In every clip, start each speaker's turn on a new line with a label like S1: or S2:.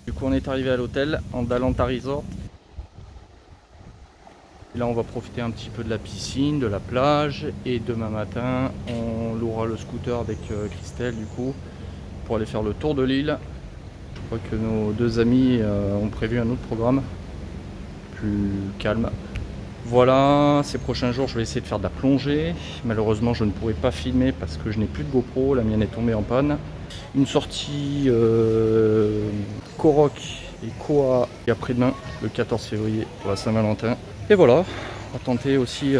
S1: Du coup on est arrivé à l'hôtel en Dalanta Resort. Et là on va profiter un petit peu de la piscine, de la plage, et demain matin on louera le scooter avec Christelle du coup pour aller faire le tour de l'île. Je crois que nos deux amis ont prévu un autre programme plus calme. Voilà, ces prochains jours je vais essayer de faire de la plongée. Malheureusement je ne pourrai pas filmer parce que je n'ai plus de GoPro, la mienne est tombée en panne. Une sortie Korok et Koa et après-demain le 14 février pour la Saint-Valentin. Et voilà, on va tenter aussi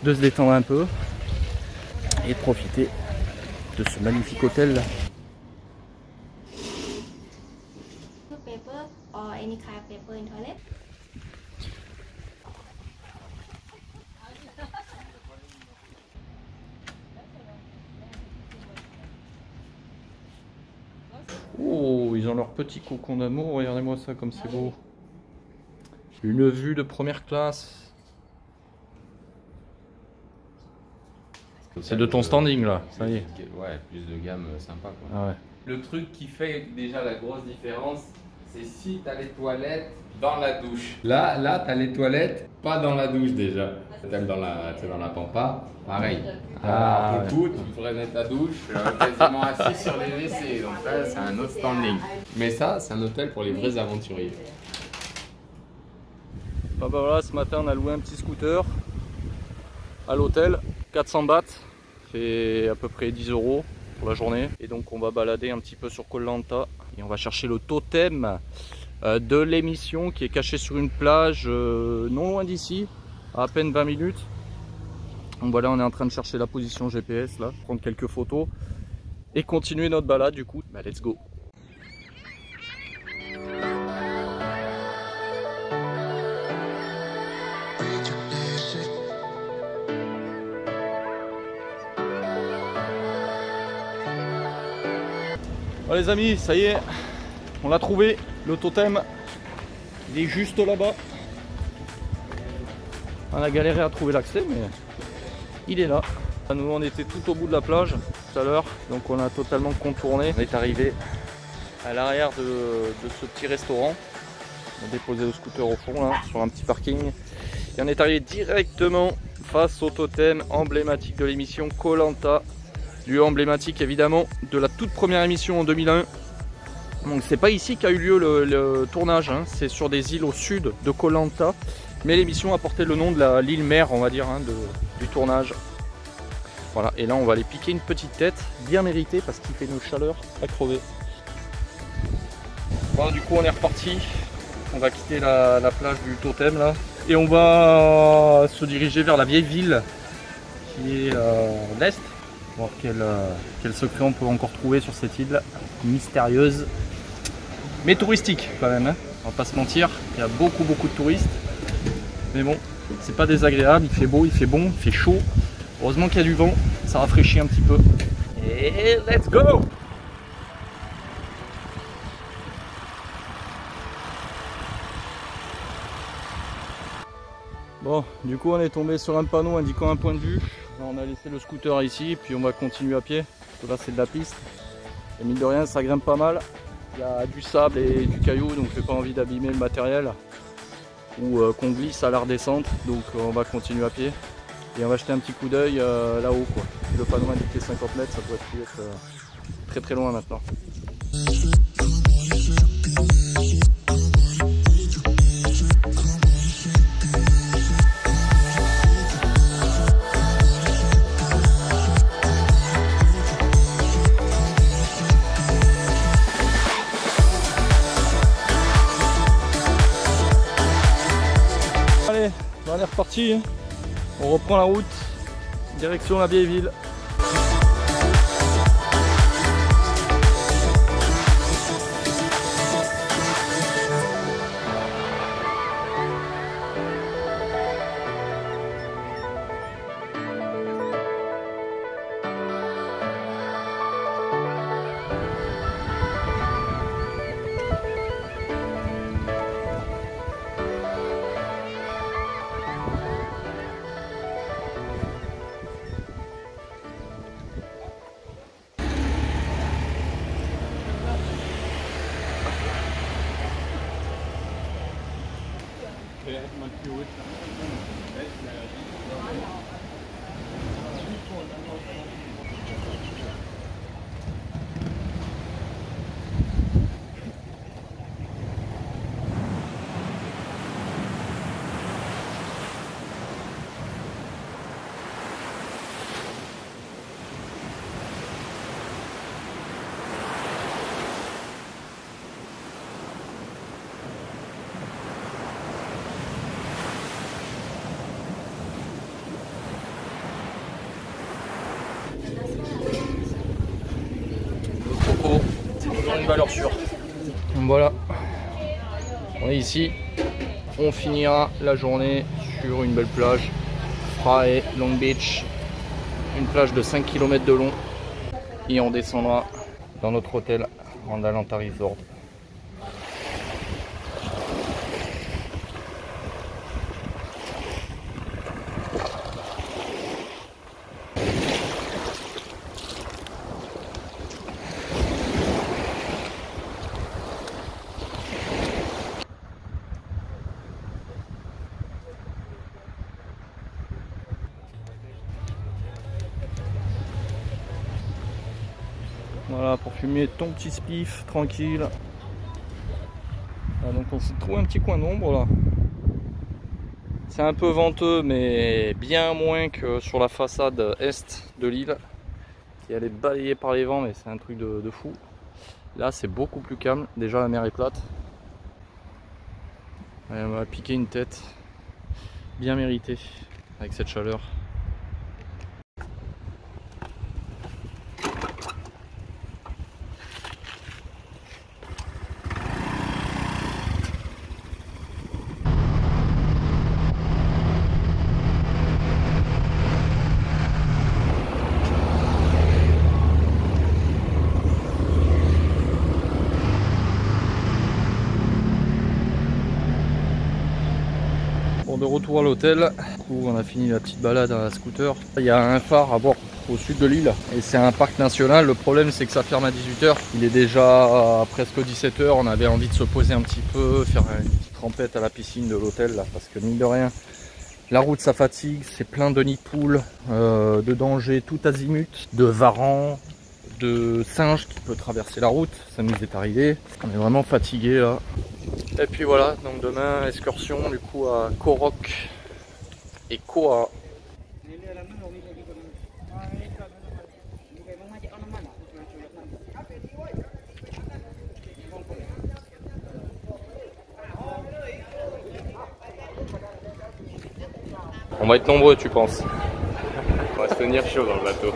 S1: de se détendre un peu et de profiter de ce magnifique hôtel.
S2: Paper or any kind of paper in toilet.
S1: Oh, ils ont leur petit cocon d'amour, regardez-moi ça comme c'est beau. Une vue de première classe. C'est de ton standing là, ça y est.
S3: Ouais, plus de gamme sympa quoi.
S1: Ah ouais.
S3: Le truc qui fait déjà la grosse différence, c'est si tu as les toilettes dans la douche. Là tu as les toilettes pas dans la douche déjà. T'aimes dans la pampa, pareil.
S1: Ah,
S3: Pour tu prenais ta douche quasiment assis sur les WC. Donc là, c'est un autre standing. Mais ça, c'est un hôtel pour les vrais aventuriers.
S1: Bah voilà, ce matin on a loué un petit scooter à l'hôtel, 400 bahts, fait à peu près 10 € pour la journée. Et donc on va balader un petit peu sur Koh Lanta et on va chercher le totem de l'émission qui est caché sur une plage non loin d'ici, à peine 20 minutes. Donc voilà, on est en train de chercher la position GPS là, prendre quelques photos et continuer notre balade du coup. Bah let's go. Bon, les amis, ça y est, on l'a trouvé, le totem. Il est juste là-bas. On a galéré à trouver l'accès, mais il est là. Nous, on était tout au bout de la plage tout à l'heure, donc on a totalement contourné. On est arrivé à l'arrière de ce petit restaurant. On a déposé le scooter au fond, là, sur un petit parking. Et on est arrivé directement face au totem emblématique de l'émission Koh Lanta. Lieu emblématique évidemment de la toute première émission en 2001. Donc c'est pas ici qu'a eu lieu le tournage, hein. C'est sur des îles au sud de Koh Lanta. Mais l'émission a porté le nom de l'île mère, on va dire, hein, du tournage. Voilà, et là on va aller piquer une petite tête, bien méritée parce qu'il fait une chaleur à crever. Voilà, du coup on est reparti. On va quitter la plage du totem là. Et on va se diriger vers la vieille ville qui est l'est. Voir quel secret on peut encore trouver sur cette île mystérieuse. Mais touristique quand même, hein. On va pas se mentir, il y a beaucoup de touristes. Mais bon, c'est pas désagréable, il fait beau, il fait bon, il fait chaud. Heureusement qu'il y a du vent, ça rafraîchit un petit peu. Et let's go! Bon, du coup on est tombé sur un panneau indiquant un point de vue. On a laissé le scooter ici, puis on va continuer à pied. Parce que là c'est de la piste. Et mine de rien, ça grimpe pas mal. Il y a du sable et du caillou, donc j'ai pas envie d'abîmer le matériel. Ou qu'on glisse à la redescente, donc on va continuer à pied. Et on va jeter un petit coup d'œil là-haut, quoi. Le panneau indiqué 50 mètres, ça doit être très loin maintenant. Allez, on est reparti. On reprend la route, direction la vieille ville. Une valeur sûre. Voilà, on est ici, on finira la journée sur une belle plage, Frae Long Beach, une plage de 5 km de long, et on descendra dans notre hôtel Randalanta Resort. Voilà, pour fumer ton petit spliff tranquille. Ah, donc on se trouve un petit coin d'ombre là. C'est un peu venteux, mais bien moins que sur la façade est de l'île, qui elle est balayée par les vents, mais c'est un truc de fou. Là c'est beaucoup plus calme, déjà la mer est plate. Et on va piquer une tête bien méritée avec cette chaleur. De retour à l'hôtel, on a fini la petite balade à la scooter. Il y a un phare à bord au sud de l'île et c'est un parc national. Le problème c'est que ça ferme à 18 h. Il est déjà presque 17 h. On avait envie de se poser un petit peu, faire une petite trempette à la piscine de l'hôtel là, parce que mine de rien, la route ça fatigue, c'est plein de nids de poules, de dangers tout azimut, de varans, de singes qui peut traverser la route. Ça nous est arrivé, on est vraiment fatigué là. Et puis voilà, donc demain excursion du coup à Khao Rock et Koa. On va être nombreux, tu penses?
S3: On va se tenir chaud dans le bateau.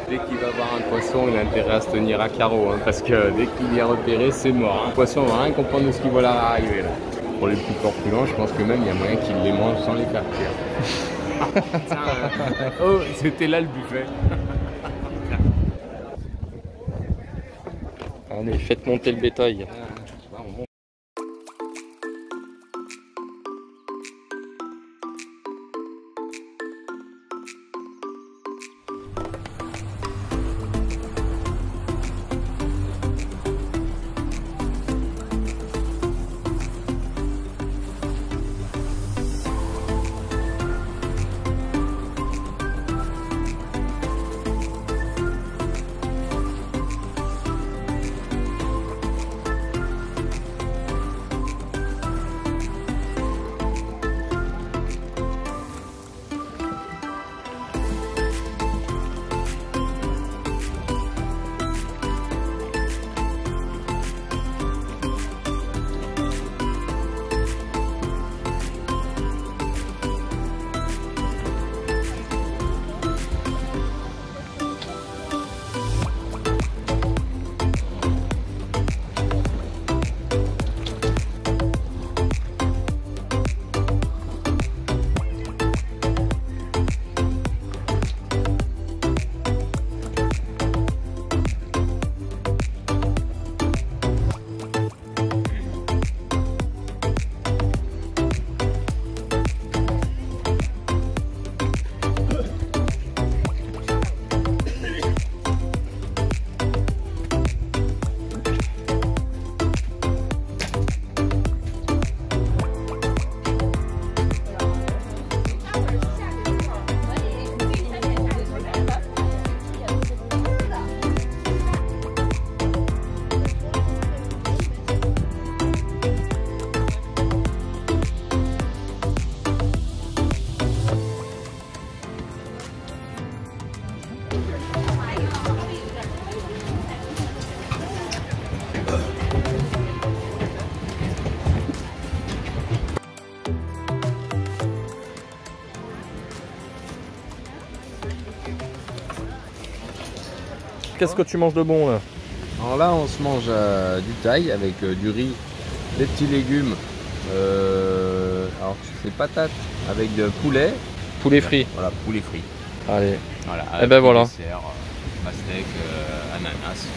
S3: Dès qu'il va voir un poisson, il a intérêt à se tenir à carreau, hein, parce que dès qu'il est repéré, c'est mort. Hein. Le poisson va rien comprendre de ce qu'il voit là arriver. Là. Pour les plus corpulents, je pense que même il y a moyen qu'il les mange sans les faire cuire. Oh, c'était là le buffet.
S1: Allez, faites monter le bétail. qu'est-ce que tu manges de bon là?
S3: Alors là, on se mange du thaï avec du riz, des petits légumes. Alors c'est patates avec de poulet.
S1: Poulet frit.
S3: Voilà, poulet frit.
S1: Allez.
S3: Voilà.
S1: Et ben voilà.
S3: Dessert, pastèque, ananas.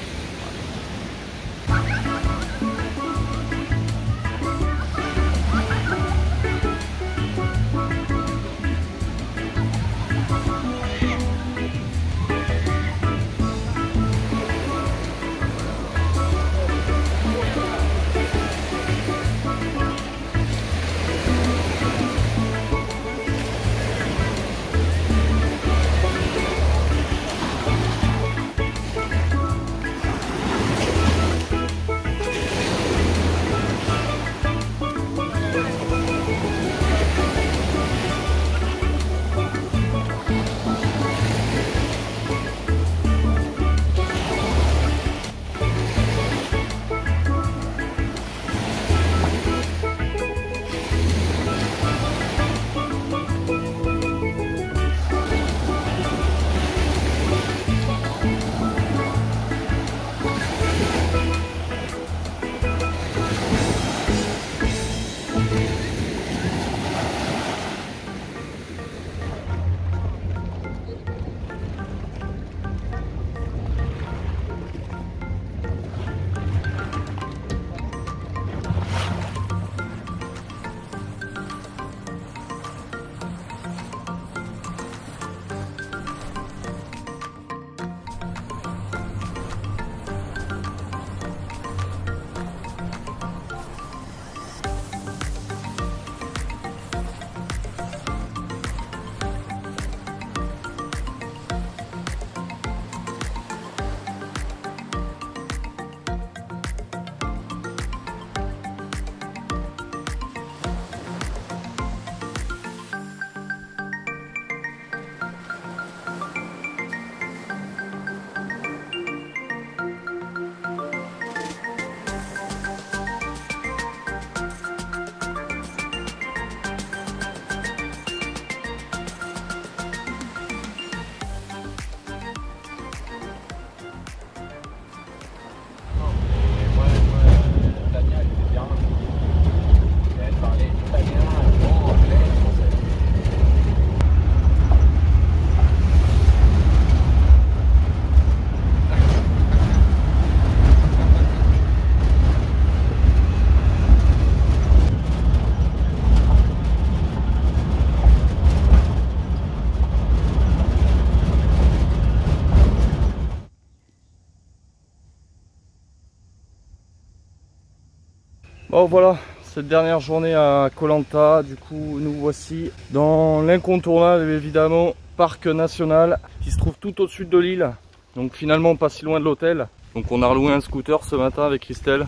S1: Bon voilà, cette dernière journée à Koh Lanta, du coup nous voici dans l'incontournable évidemment parc national qui se trouve tout au sud de l'île, donc finalement pas si loin de l'hôtel. Donc on a loué un scooter ce matin avec Christelle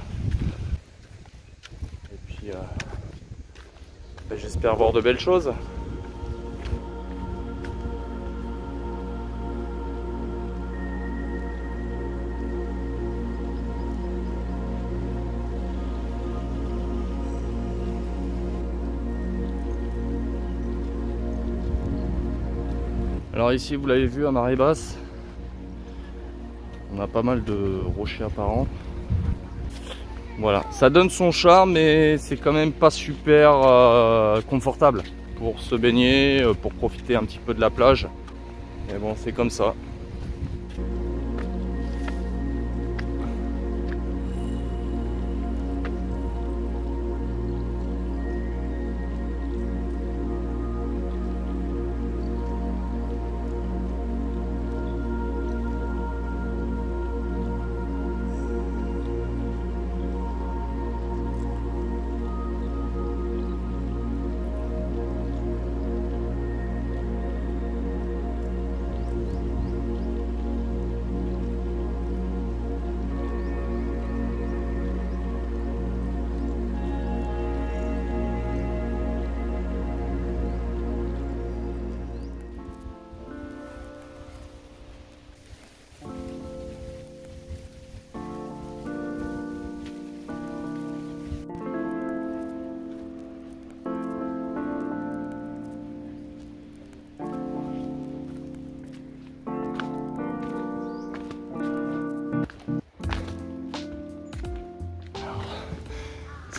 S1: et puis j'espère voir de belles choses. Alors ici vous l'avez vu à marée basse, on a pas mal de rochers apparents. Voilà, ça donne son charme mais c'est quand même pas super confortable pour se baigner, pour profiter un petit peu de la plage. Mais bon, c'est comme ça.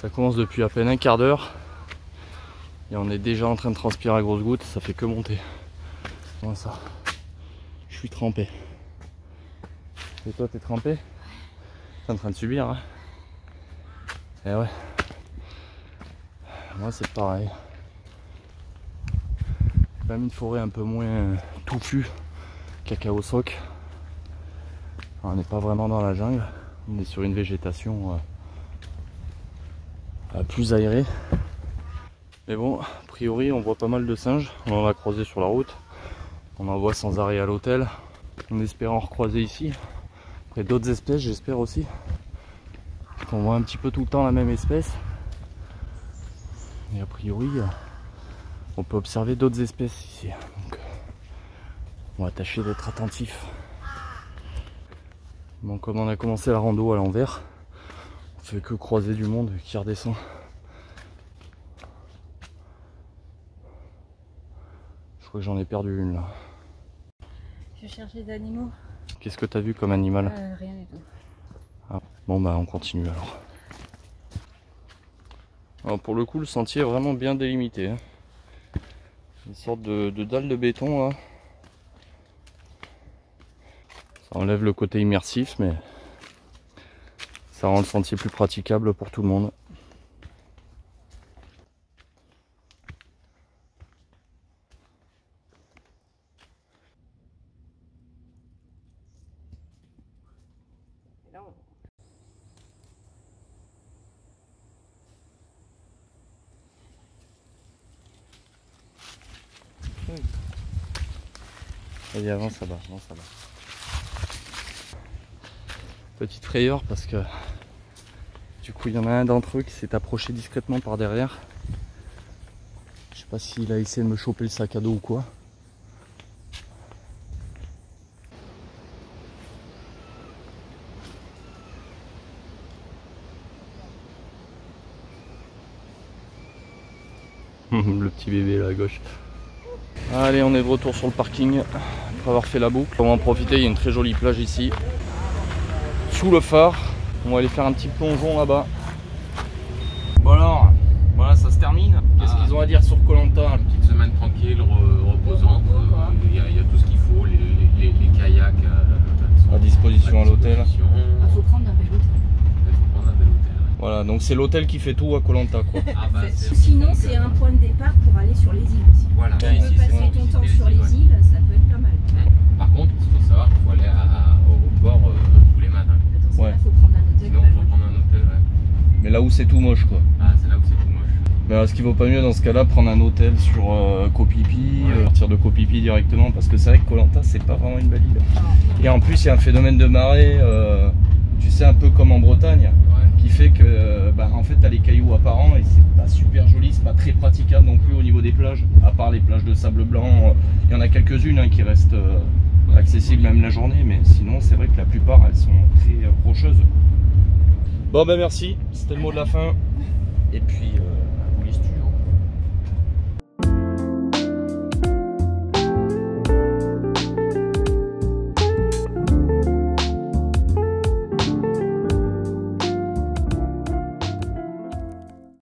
S1: Ça commence depuis à peine un quart d'heure et on est déjà en train de transpirer à grosses gouttes, ça fait que monter. Comment ça? Je suis trempé. Et toi, t'es trempé? T'es en train de subir, hein? Eh ouais. Moi, c'est pareil. C'est quand même une forêt un peu moins touffue qu'Akao Sok. On n'est pas vraiment dans la jungle, on est sur une végétation plus aérée. Mais bon, a priori, on voit pas mal de singes. On en a croisé sur la route. On en voit sans arrêt à l'hôtel. On espère en recroiser ici. Après d'autres espèces, j'espère aussi. On voit un petit peu tout le temps la même espèce. Et a priori, on peut observer d'autres espèces ici. Donc, on va tâcher d'être attentif. Bon, comme on a commencé la rando à l'envers, on fait que croiser du monde qui redescend. Je crois que j'en ai perdu une là.
S4: Je cherchais des animaux.
S1: Qu'est-ce que tu as vu comme animal?
S4: Rien du tout.
S1: Ah, bon bah on continue alors. Alors pour le coup le sentier est vraiment bien délimité. Hein. Une sorte de dalle de béton là. Ça enlève le côté immersif mais ça rend le sentier plus praticable pour tout le monde. Allez, avance là-bas, avance là-bas. Petite frayeur parce que du coup il y en a un d'entre eux qui s'est approché discrètement par derrière. Je sais pas s'il a essayé de me choper le sac à dos ou quoi. Le petit bébé là à gauche. Allez, on est de retour sur le parking après avoir fait la boucle. On va en profiter, il y a une très jolie plage ici. Sous le phare, on va aller faire un petit plongeon là-bas. Bon alors, voilà, ça se termine. Qu'est-ce qu'ils ont à dire sur Koh Lanta?
S3: Une petite semaine tranquille, reposante. Il y a tout ce qu'il faut, les kayaks
S1: à disposition à l'hôtel.
S4: Il faut prendre un bel hôtel.
S1: Voilà, donc c'est l'hôtel qui fait tout à Koh Lanta quoi.
S4: Sinon, c'est un point de départ pour aller sur les îles aussi.
S3: Voilà.
S4: Si tu veux passer ton temps sur les îles, ça peut être pas mal.
S3: Par contre, il faut savoir qu'il faut aller au port tous les matins.
S4: Attention,
S1: Ouais.
S4: il faut prendre un hôtel.
S3: Sinon, il faut prendre un hôtel. Ouais.
S1: Mais là où c'est tout moche quoi.
S3: Ah, c'est là où c'est tout moche.
S1: Mais est-ce qu'il vaut pas mieux dans ce cas-là prendre un hôtel sur Koh Phi Phi,
S3: Ouais.
S1: partir de Koh Phi Phi directement? Parce que c'est vrai que Koh Lanta c'est pas vraiment une belle île. Et en plus il y a un phénomène de marée, tu sais, un peu comme en Bretagne. Qui fait que en fait t'as les cailloux apparents et c'est pas super joli, c'est pas très praticable non plus au niveau des plages, à part les plages de sable blanc. Il y en a quelques-unes qui restent accessibles même la journée, mais sinon c'est vrai que la plupart elles sont très rocheuses. Bon ben merci, c'était le mot de la fin et puis